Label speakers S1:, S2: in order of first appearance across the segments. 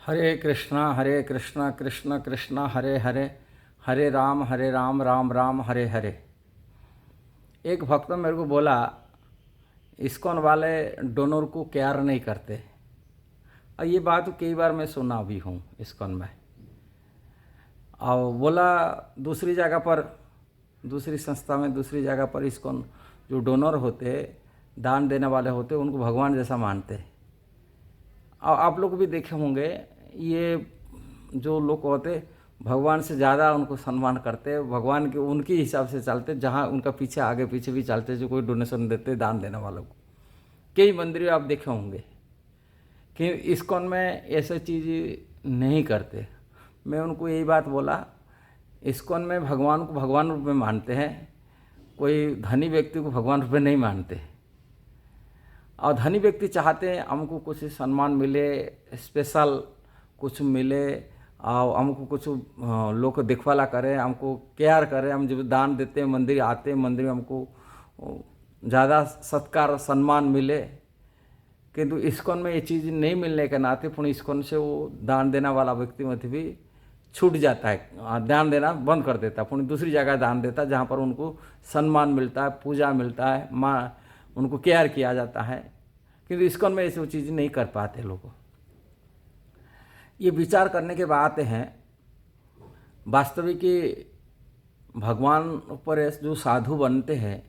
S1: हरे कृष्णा कृष्ण कृष्ण हरे हरे, हरे राम राम राम हरे हरे। एक भक्त मेरे को बोला, इस्कॉन वाले डोनर को केयर नहीं करते। और ये बात कई बार मैं सुना भी हूँ इस्कॉन में। और बोला दूसरी जगह पर, दूसरी संस्था में, दूसरी जगह पर इस्कॉन जो डोनर होते, दान देने वाले होते, उनको भगवान जैसा मानते। और आप लोग भी देखे होंगे, ये जो लोग होते भगवान से ज़्यादा उनको सम्मान करते, भगवान के उनके हिसाब से चलते, जहाँ उनका पीछे आगे पीछे भी चलते, जो कोई डोनेशन देते दान देने वालों को। कई मंदिर आप देखे होंगे कि इस्कॉन में ऐसे चीज़ नहीं करते। मैं उनको यही बात बोला, इस्कॉन में भगवान को भगवान रूप में मानते हैं, कोई धनी व्यक्ति को भगवान रूप में नहीं मानते। और धनी व्यक्ति चाहते हैं हमको कुछ सम्मान मिले, स्पेशल कुछ मिले, और हमको कुछ लोग देखभाला करें, हमको केयर करें। हम जब दान देते हैं, मंदिर आते हैं, मंदिर में हमको ज़्यादा सत्कार सम्मान मिले। किंतु इस्कॉन में ये चीज़ नहीं मिलने के नाते पुणे इस्कॉन से वो दान देने वाला व्यक्ति मत भी छूट जाता है, दान देना बंद कर देता है, पुणे दूसरी जगह दान देता है जहाँ पर उनको सम्मान मिलता है, पूजा मिलता है, माँ उनको केयर किया जाता है। किंतु इस्कॉन में ऐसी चीज़ नहीं कर पाते लोग। ये विचार करने के बात हैं। वास्तविक भगवान पर जो साधु बनते हैं,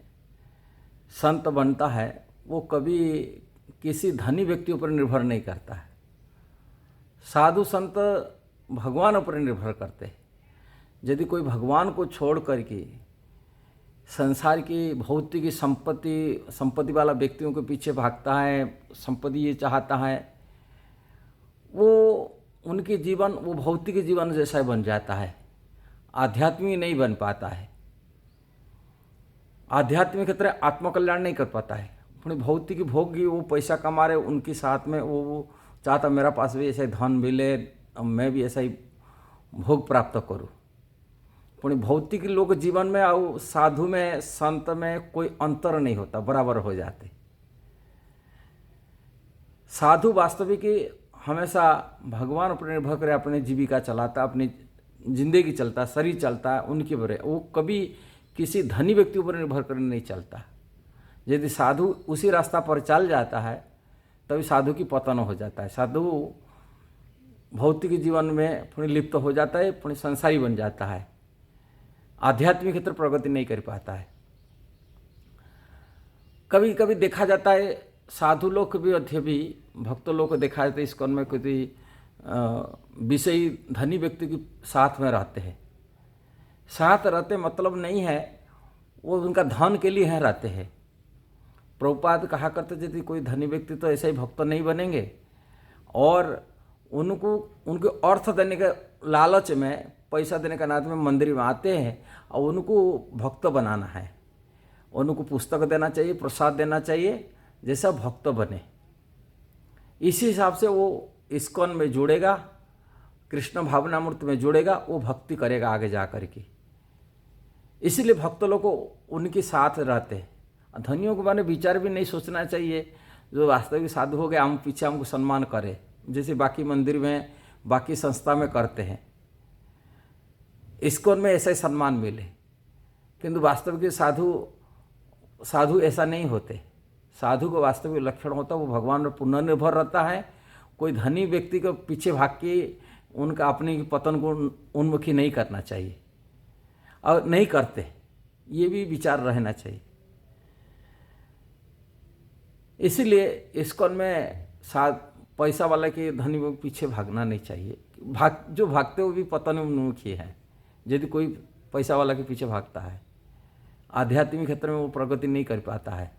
S1: संत बनता है, वो कभी किसी धनी व्यक्ति पर निर्भर नहीं करता है। साधु संत भगवान पर निर्भर करते हैं। यदि कोई भगवान को छोड़ करके संसार की भौतिक संपत्ति वाला व्यक्तियों के पीछे भागता है, संपत्ति ये चाहता है, वो उनके जीवन वो भौतिक जीवन जैसा बन जाता है, आध्यात्मिक नहीं बन पाता है। आध्यात्मिक तरह आत्मकल्याण नहीं कर पाता है। अपनी भौतिक भोग की वो पैसा कमा रहे, उनके साथ में वो चाहता मेरा पास भी ऐसा ही धन मिले, मैं भी ऐसा ही भोग प्राप्त करूँ। पुणे भौतिक लोग जीवन में और साधु में, संत में कोई अंतर नहीं होता, बराबर हो जाते। साधु वास्तविक हमेशा भगवान पर निर्भर करे, अपनी जीविका चलाता, अपनी जिंदगी चलता, शरीर चलता है उनके पर। वो कभी किसी धनी व्यक्ति पर निर्भर कर नहीं चलता। यदि साधु उसी रास्ता पर चल जाता है तभी साधु की पतन हो जाता है। साधु भौतिक जीवन में पुणे लिप्त हो जाता है, पुणे संसारी बन जाता है, आध्यात्मिक क्षेत्र प्रगति नहीं कर पाता है। कभी कभी देखा जाता है साधु लोग भी अध्य भी भक्त लोग को देखा जाता है इस्कॉन में कोई विषयी धनी व्यक्ति के साथ में रहते हैं। साथ रहते मतलब नहीं है वो उनका धन के लिए है रहते हैं। प्रभुपाद कहा करते यदि कोई धनी व्यक्ति तो ऐसे ही भक्त नहीं बनेंगे, और उनको उनके अर्थ देने के लालच में, पैसा देने के नाते में मंदिर में आते हैं और उनको भक्त बनाना है। उनको पुस्तक देना चाहिए, प्रसाद देना चाहिए, जैसा भक्त बने। इसी हिसाब से वो इस्कॉन में जुड़ेगा, कृष्ण भावनामूर्ति में जुड़ेगा, वो भक्ति करेगा आगे जा कर के। इसीलिए भक्त लोग को उनके साथ रहते हैं। धनियों के बारे में विचार भी नहीं सोचना चाहिए, जो वास्तविक साधु हो गए हम पीछे हमको सम्मान करे, जैसे बाकी मंदिर में, बाकी संस्था में करते हैं। इस्कॉन में ऐसा ही सम्मान मिले, किंतु वास्तविक साधु ऐसा नहीं होते। साधु का वास्तविक लक्षण होता है वो भगवान पर पुनः निर्भर रहता है। कोई धनी व्यक्ति के पीछे भाग के उनका अपने पतन को उन्मुखी नहीं करना चाहिए, और नहीं करते, ये भी विचार रहना चाहिए। इसीलिए इस्कॉन में पैसा वाला के धनी के पीछे भागना नहीं चाहिए। जो भागते वो भी पतन उन्मुखी है। यदि कोई पैसा वाला के पीछे भागता है, आध्यात्मिक क्षेत्र में वो प्रगति नहीं कर पाता है।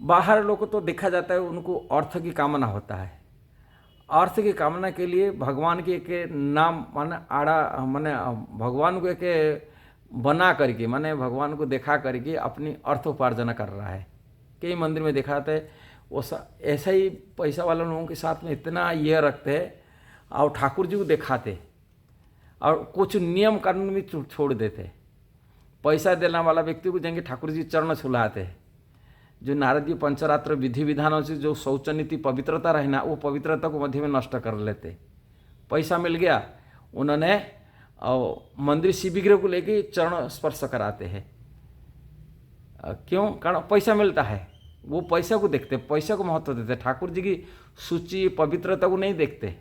S1: बाहर लोग को तो देखा जाता है उनको अर्थ की कामना होता है। अर्थ की कामना के लिए भगवान के एक नाम माने भगवान को एक बना करके, माने भगवान को देखा करके अपनी अर्थ उपार्जन कर रहा है। कई मंदिर में देखा जाता है वो ऐसा ही पैसा वाले लोगों के साथ में इतना ये रखते हैं और ठाकुर जी को दिखाते और कुछ नियम कानून भी छोड़ देते। पैसा देने वाला व्यक्ति को जाएंगे ठाकुर जी चरण छुलाते हैं, जो नारदीय पंचरात्र विधि विधानों से जो शौच नीति पवित्रता रहना, वो पवित्रता को मध्य में नष्ट कर लेते। पैसा मिल गया, उन्होंने मंदिर शिवविग्रह को लेके चरण स्पर्श कराते हैं। क्यों? कारण पैसा मिलता है, वो पैसा को देखते, पैसा को महत्व देते, ठाकुर जी की सूची पवित्रता को नहीं देखते।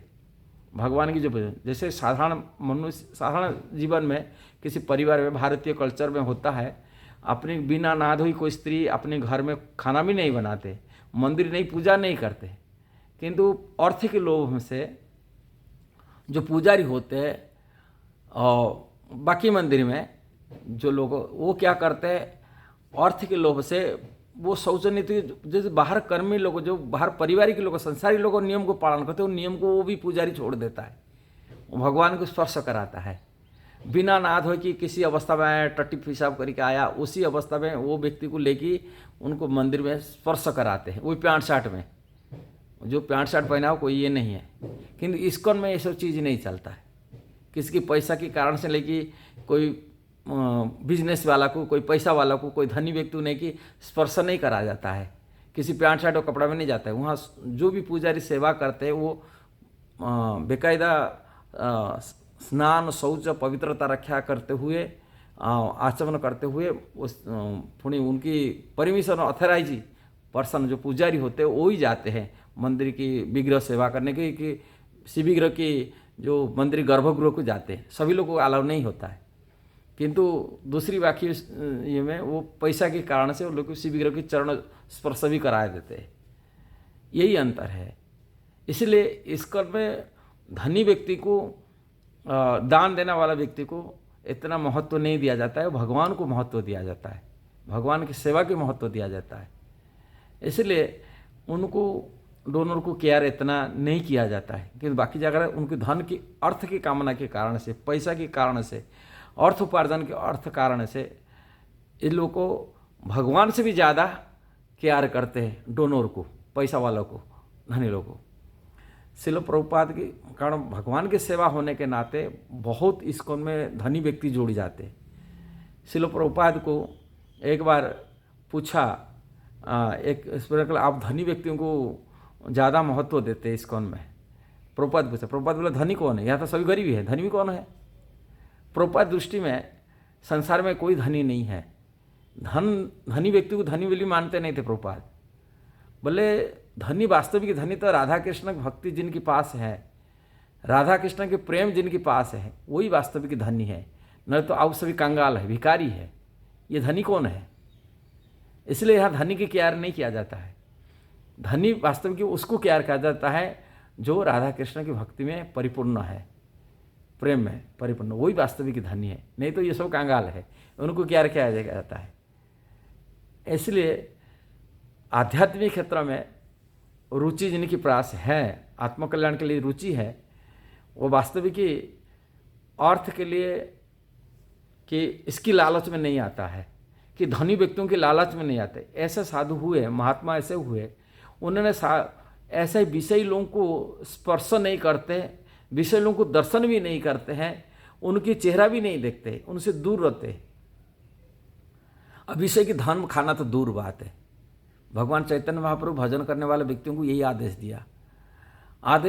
S1: भगवान की जो जैसे साधारण मनुष्य साधारण जीवन में किसी परिवार में, भारतीय कल्चर में होता है, अपनी बिना नहा धोई कोई स्त्री अपने घर में खाना भी नहीं बनाते, मंदिर नहीं, पूजा नहीं करते, किंतु अर्थ के लोभ से जो पुजारी होते हैं और बाकी मंदिर में जो लोग, वो क्या करते हैं, अर्थ के लोभ से वो शौच नीति, जैसे बाहर कर्मी लोग, जो बाहर पारिवारिक लोग, संसारी लोग नियम को पालन करते हैं, उन नियम को वो भी पुजारी छोड़ देता है, वो भगवान को स्पर्श कराता है। बिना नहा धोए कि किसी अवस्था में आया, टट्टी पेशाब करके आया, उसी अवस्था में वो व्यक्ति को लेके उनको मंदिर में स्पर्श कराते हैं, वो पैंट शर्ट में, जो पैंट शर्ट पहना हो कोई ये नहीं है। किंतु इस्कॉन में ये सब चीज़ नहीं चलता है। किसी की पैसा के कारण से लेके कोई बिजनेस वाला को, कोई पैसा वाला को, कोई धनी व्यक्ति ने कि स्पर्श नहीं करा जाता है, किसी पैंट शर्ट और कपड़ा में नहीं जाता है। वहाँ जो भी पुजारी सेवा करते हैं वो बेकायदा स्नान, शौच, पवित्रता रक्षा करते हुए, आचमन करते हुए, उस पुणी उनकी परमिशन ऑथराइज पर्सन जो पुजारी होते हैं वो ही जाते हैं मंदिर की विग्रह सेवा करने के, कि शिव विग्रह की जो मंदिर गर्भगृह को जाते हैं, सभी लोगों को अलाउ नहीं होता है। किंतु दूसरी बाकी ये में वो पैसा के कारण से वो लोग शिव विग्रह की चरण स्पर्श भी करा देते हैं। यही अंतर है। इसलिए इस्कॉन में धनी व्यक्ति को, दान देने वाला व्यक्ति को इतना महत्व नहीं दिया जाता है, भगवान को महत्व दिया जाता है, भगवान की सेवा के महत्व दिया जाता है। इसलिए उनको डोनर को केयर इतना नहीं किया जाता है। किंतु बाकी जगह उनके धन की, अर्थ की कामना के कारण से, पैसा के कारण से, अर्थ उपार्जन के अर्थ कारण से इन लोगों को भगवान से भी ज़्यादा केयर करते हैं डोनर को, पैसा वालों को, धनी लोगों को। शिल प्रभुपाद के कारण भगवान की सेवा होने के नाते बहुत इस्कॉन में धनी व्यक्ति जोड़ जाते हैं। शिल प्रभुपाद को एक बार पूछा, एक स्पिरिचुअल, आप धनी व्यक्तियों को ज़्यादा महत्व देते हैं इस्कॉन में? प्रभुपाद पूछा, प्रभुपाद बोला धनी कौन है? यहाँ तो सभी गरीब है, धनी भी कौन है? प्रभुपाद दृष्टि में संसार में कोई धनी नहीं है। धनी व्यक्ति को धनी वली मानते नहीं थे प्रभुपाद। बोले धनी, वास्तविक धनी तो राधा कृष्ण की भक्ति जिनके पास है, राधा कृष्ण के प्रेम जिनके पास है, वही वास्तविक धनी है, न तो आप सभी कंगाल है, भिखारी है। ये धनी कौन है? इसलिए यहाँ धनी की केयर नहीं किया जाता है। धनी वास्तविक उसको केयर किया जाता है जो राधा कृष्ण की भक्ति में परिपूर्ण है, प्रेम में परिपूर्ण, वही वास्तविक धनी है। नहीं तो ये सब कंगाल है, उनको केयर किया जाता है। इसलिए आध्यात्मिक क्षेत्र में रुचि जिनके पास है, आत्मकल्याण के लिए रुचि है, वो वास्तविक अर्थ के लिए कि इसकी लालच में नहीं आता है, कि धनी व्यक्तियों के लालच में नहीं आते। ऐसे साधु हुए, महात्मा ऐसे हुए, उन्होंने ऐसे विषय लोगों को स्पर्श नहीं करते, विषय लोगों को दर्शन भी नहीं करते हैं, उनकी चेहरा भी नहीं देखते, उनसे दूर रहते। अब विषय की धन खाना तो दूर बात है। भगवान चैतन्य महाप्रभु भजन करने वाले व्यक्तियों को यही आदेश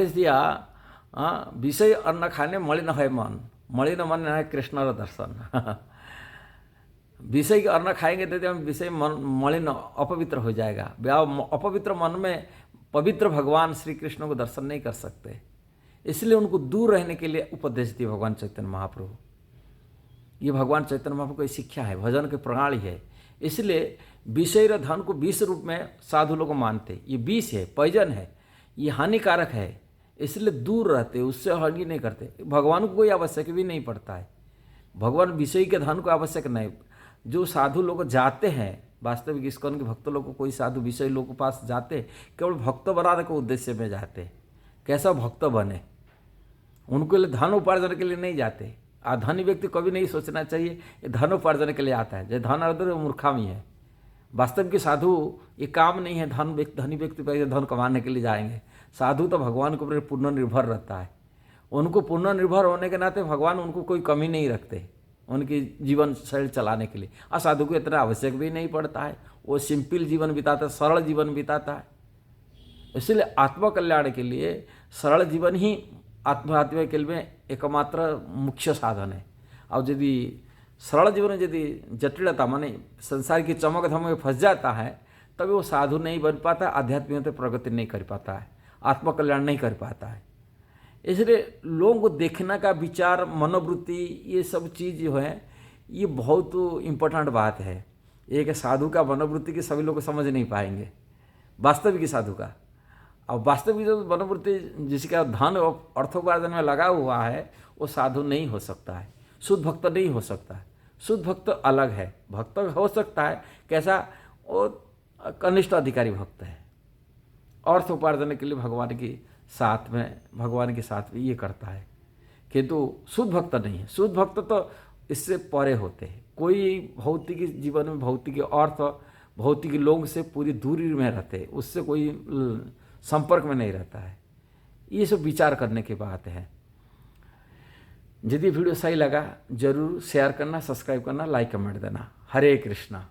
S1: दिया, विषय अन्न खाने मलिन है मन, मलिन मन है कृष्ण दर्शन। विषय के अन्न खाएंगे तो हम विषय मन मलिन अपवित्र हो जाएगा। अपवित्र मन में पवित्र भगवान श्री कृष्ण को दर्शन नहीं कर सकते। इसलिए उनको दूर रहने के लिए उपदेश दिए भगवान चैतन्य महाप्रभु। ये भगवान चैतन्य महाप्रभु की शिक्षा है, भजन की प्रणाली है। इसलिए विषय और धन को विष रूप में साधु लोग मानते, ये विष है, पॉइजन है, ये हानिकारक है, इसलिए दूर रहते, उससे हानि नहीं करते। भगवान को कोई आवश्यक भी नहीं पड़ता है, भगवान विषय के धन को आवश्यक नहीं। जो साधु लोग जाते हैं, वास्तविक इस्कॉन के भक्त लोग को, कोई साधु विषय लोग के पास जाते केवल भक्त बनाने के उद्देश्य में जाते, कैसा भक्त बने, उनके लिए धन उपार्जन के लिए नहीं जाते। धनी व्यक्ति कभी नहीं सोचना चाहिए ये धन उपार्जन के लिए आता है, जो धन अर्धन मूर्खामी है। वास्तव के साधु ये काम नहीं है धनी व्यक्ति पर धन कमाने के लिए जाएंगे। साधु तो भगवान के ऊपर पूर्ण निर्भर रहता है, उनको पूर्ण निर्भर होने के नाते भगवान उनको कोई कमी नहीं रखते उनकी जीवन शैली चलाने के लिए। असाधु को इतना आवश्यक भी नहीं पड़ता है, वो सिंपल जीवन बिताता है, सरल जीवन बिताता है। इसलिए आत्मकल्याण के लिए सरल जीवन ही आत्महत्या के लिए एकमात्र मुख्य साधन है। और यदि सरल जीवन में यदि जटिलता माने संसार की चमक धमक में फंस जाता है, तभी वो साधु नहीं बन पाता, आध्यात्मिक प्रगति नहीं कर पाता है, आत्मकल्याण नहीं कर पाता है। इसलिए लोगों को देखने का विचार, मनोवृत्ति, ये सब चीज़ जो है ये बहुत इम्पोर्टेंट बात है। एक साधु का मनोवृत्ति की सभी लोग समझ नहीं पाएंगे, वास्तविक साधु का। अब वास्तविक जो मनोवृत्ति जिसका धन अर्थोपार्जन में लगा हुआ है वो साधु नहीं हो सकता है, शुद्ध भक्त नहीं हो सकता है। शुद्ध भक्त अलग है, भक्त हो सकता है कैसा, वो कनिष्ठ अधिकारी भक्त है, अर्थ उपार्जन के लिए भगवान के साथ में ये करता है, किंतु शुद्ध भक्त नहीं है। शुद्ध भक्त तो इससे परे होते हैं, कोई भौतिक जीवन में भौतिक अर्थ, भौतिक लोगों से पूरी दूरी में रहते हैं, उससे कोई संपर्क में नहीं रहता है। ये सब विचार करने की बात है। यदि वीडियो सही लगा जरूर शेयर करना, सब्सक्राइब करना, लाइक कमेंट देना। हरे कृष्णा।